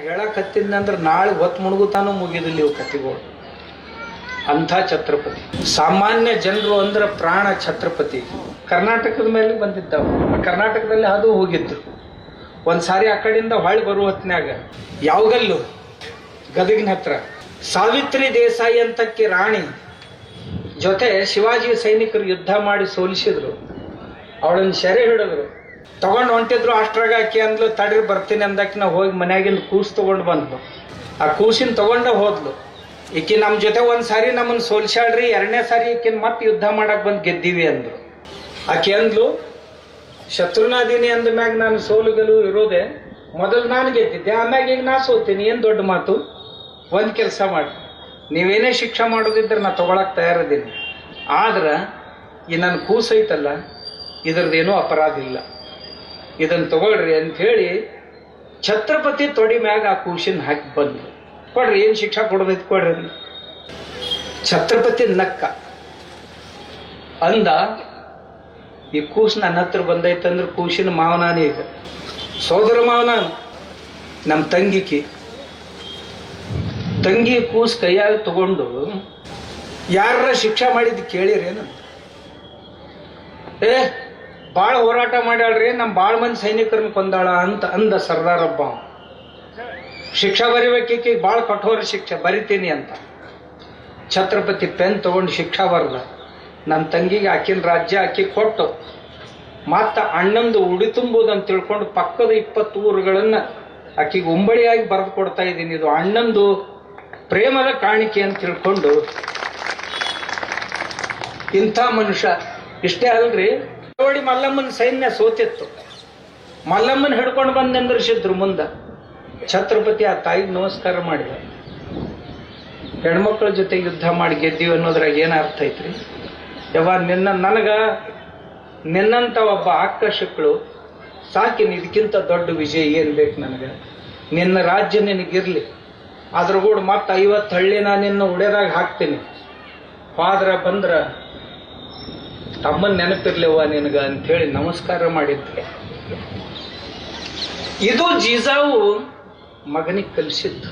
ಹೇಳಕತ್ತಿದ್ನಂದ್ರೆ ನಾಳೆ ಹೊತ್ತು ಮುಳುಗುತ್ತಾನು ಮುಗಿದಿಲ್ಲ ಇವು ಕಥೆಗಳು. ಅಂಥ ಛತ್ರಪತಿ, ಸಾಮಾನ್ಯ ಜನರು ಅಂದ್ರೆ ಪ್ರಾಣ ಛತ್ರಪತಿ. ಕರ್ನಾಟಕದ ಮೇಲೆ ಬಂದಿದ್ದಾವ, ಕರ್ನಾಟಕದಲ್ಲಿ ಅದು ಹೋಗಿದ್ದು. ಒಂದ್ಸಾರಿ ಆ ಕಡೆಯಿಂದ ಹೊಳ್ಳಿ ಬರುವ ಹೊತ್ತಿನಾಗ ಯಾವಗಲ್ಲು ಗದಗಿನ ಹತ್ರ ಸಾವಿತ್ರಿ ದೇಸಾಯಿ ಅಂತಕ್ಕಿ ರಾಣಿ ಜೊತೆ ಶಿವಾಜಿ ಸೈನಿಕರು ಯುದ್ಧ ಮಾಡಿ ಸೋಲಿಸಿದ್ರು. ಅವಳನ್ನ ಸೆರೆ ಹಿಡಿದ್ರು, ತಗೊಂಡು ಹೊಂಟಿದ್ರು. ಅಷ್ಟ್ರಾಗ ಆಕಿ ಅಂದ್ಲು ತಡ್ರಿ ಬರ್ತೀನಿ ಅಂದಕ್ಕೆ ನಾವು ಹೋಗಿ ಮನ್ಯಾಗಿಂದ ಕೂಸು ತಗೊಂಡು ಬಂದ್ಲು. ಆ ಕೂಸಿನ ತಗೊಂಡ ಹೋದ್ಲು. ಈಕಿ ನಮ್ಮ ಜೊತೆ ಒಂದ್ಸಾರಿ ನಮ್ಮನ್ನ ಸೋಲ್ಸಾಳ್ರಿ, ಎರಡನೇ ಸಾರಿ ಈಕಿನ ಮತ್ತೆ ಯುದ್ಧ ಮಾಡಕ್ ಬಂದು ಗೆದ್ದೀವಿ ಅಂದ್ರು. ಆಕೆ ಅಂದ್ಲು ಶತ್ರುನಾದೀನಿ ಅಂದ ಮ್ಯಾಗ ನಾನು ಸೋಲು ಗೆಲುವು ಇರೋದೆ, ಮೊದಲು ನಾನು ಗೆದ್ದಿದ್ದೆ, ಆಮ್ಯಾಗ ಈಗ ನಾ ಸೋತೀನಿ. ಏನ್ ದೊಡ್ಡ ಮಾತು. ಒಂದ್ ಕೆಲಸ ಮಾಡಿ, ನೀವೇನೇ ಶಿಕ್ಷೆ ಮಾಡೋದಿದ್ರೆ ನಾ ತಗೊಳಕ್ ತಯಾರದೀನಿ, ಆದ್ರ ಈ ನನ್ನ ಕೂಸೈತಲ್ಲ ಇದ್ರದ್ದೇನೂ ಅಪರಾಧ ಇಲ್ಲ, ಇದನ್ನ ತಗೊಳ್ರಿ ಅಂತ ಹೇಳಿ ಛತ್ರಪತಿ ತೊಡಿ ಮ್ಯಾಗ ಆ ಕೂಸಿನ ಹಾಕಿ ಬಂದ್ರು. ಕೊಡ್ರಿ, ಏನ್ ಶಿಕ್ಷಾ ಕೊಡೋದೈತಿ ಕೊಡ್ರಿ. ಛತ್ರಪತಿ ನಕ್ಕ ಅಂದ, ಈ ಕೂಸು ನನ್ನ ಹತ್ರ ಬಂದೈತಂದ್ರೆ ಕೂಸಿನ ಮಾವನಾನೇ, ಈಗ ಸೋದರ ಮಾವನ ನಮ್ಮ ತಂಗಿ ಕೂಸು ಕೈಯಾಗ ತಗೊಂಡು ಯಾರ ಶಿಕ್ಷಾ ಮಾಡಿದ್ದು ಕೇಳಿರೇನು? ಬಾಳ ಹೋರಾಟ ಮಾಡ್ಯಾಳ್ರಿ, ನಮ್ ಬಾಳ ಮಂದಿ ಸೈನಿಕರನ್ನ ಕೊಂದಾಳ ಅಂತ ಅಂದ ಸರ್ದಾರಬ್ಬ. ಶಿಕ್ಷಾ ಬರಿಬೇಕೀಕಿ, ಬಾಳ ಕಠೋರ ಶಿಕ್ಷೆ ಬರಿತೀನಿ ಅಂತ. ಛತ್ರಪತಿ ಪೆನ್ ತಗೊಂಡು ಶಿಕ್ಷಾ ಬರ್ದ. ನನ್ನ ತಂಗಿಗೆ ಆಕಿನ ರಾಜ್ಯ ಆಕಿ ಕೊಟ್ಟು ಮತ್ತ ಅಣ್ಣಂದು ಉಡಿ ತುಂಬುದಂತ ತಿಳ್ಕೊಂಡು ಪಕ್ಕದ 20 ಊರುಗಳನ್ನ ಆಕಿಗೆ ಉಂಬಳಿಯಾಗಿ ಬರೆದು ಕೊಡ್ತಾ ಇದ್ದೀನಿ, ಇದು ಅಣ್ಣಂದು ಪ್ರೇಮದ ಕಾಣಿಕೆ ಅಂತ ತಿಳ್ಕೊಂಡು. ಇಂಥ ಮನುಷ್ಯ. ಇಷ್ಟೇ ಅಲ್ರಿ, ನೋಡಿ ಮಲ್ಲಮ್ಮನ ಸೈನ್ಯ ಸೋತಿತ್ತು, ಮಲ್ಲಮ್ಮನ ಹಿಡ್ಕೊಂಡು ಬಂದು ನಿಂದ್ರಿಸಿದ್ರು ಮುಂದ. ಛತ್ರಪತಿ ಆ ತಾಯಿಗೆ ನಮಸ್ಕಾರ ಮಾಡಿದ. ಹೆಣ್ಮಕ್ಳ ಜೊತೆ ಯುದ್ಧ ಮಾಡಿ ಗೆದ್ದೀವಿ ಅನ್ನೋದ್ರಾಗ ಏನ ಅರ್ಥ ಐತ್ರಿ? ನನಗ ನಿನ್ನಂತ ಒಬ್ಬ ಆಕರ್ಷಕಳು ಸಾಕಿನ, ಇದಕ್ಕಿಂತ ದೊಡ್ಡ ವಿಜಯ ಏನ್ ಬೇಕು ನನಗ? ನಿನ್ನ ರಾಜ್ಯ ನಿನಗಿರ್ಲಿ, ಅದ್ರ ಕೂಡ ಮತ್ತೆ 50 ಹಳ್ಳಿ ನಾನು ನಿನ್ನ ಉಡೆದಾಗ ಹಾಕ್ತೀನಿ. ಫಾದ್ರ ಬಂದ್ರ ತಮ್ಮನ್ ನೆನಪಿರ್ಲಿವ ನಿನಗ ಅಂತ ಹೇಳಿ ನಮಸ್ಕಾರ ಮಾಡಿದ್ದೆ. ಇದು ಜೀಜಾವು ಮಗನಿಗೆ ಕಲಿಸಿದ್ದು.